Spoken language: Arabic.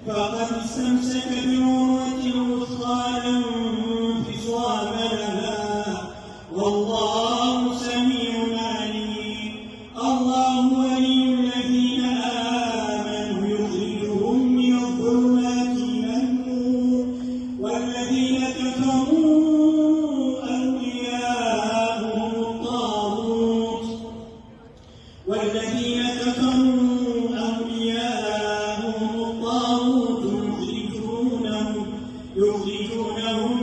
فقد استمسك بعروة الوثقى لا انفصام لها والله سميع عليم. الله ولي الذين آمنوا يخرجهم من الظلمات إلى النور والذين كفروا أولياؤهم الطاغوت يخرجونهم